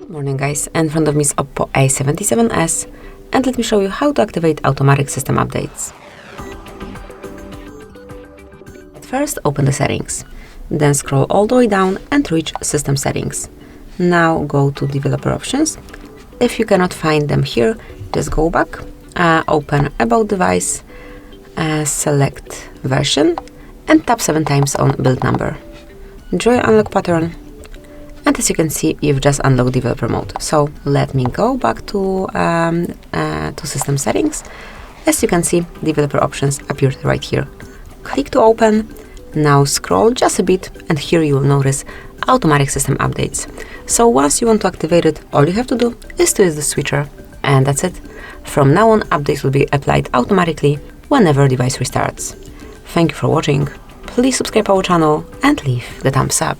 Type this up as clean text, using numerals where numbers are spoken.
Good morning guys, in front of me is Oppo A77s and let me show you how to activate automatic system updates. At first open the settings, then scroll all the way down and reach system settings. Now go to developer options. If you cannot find them here, just go back, open about device, select version and tap 7 times on build number. Draw your unlock pattern. And as you can see, you've just unlocked developer mode. So let me go back to system settings. As you can see, developer options appeared right here. Click to open. Now scroll just a bit and here you will notice automatic system updates. So once you want to activate it, all you have to do is to use the switcher and that's it. From now on, updates will be applied automatically whenever device restarts. Thank you for watching. Please subscribe our channel and leave the thumbs up.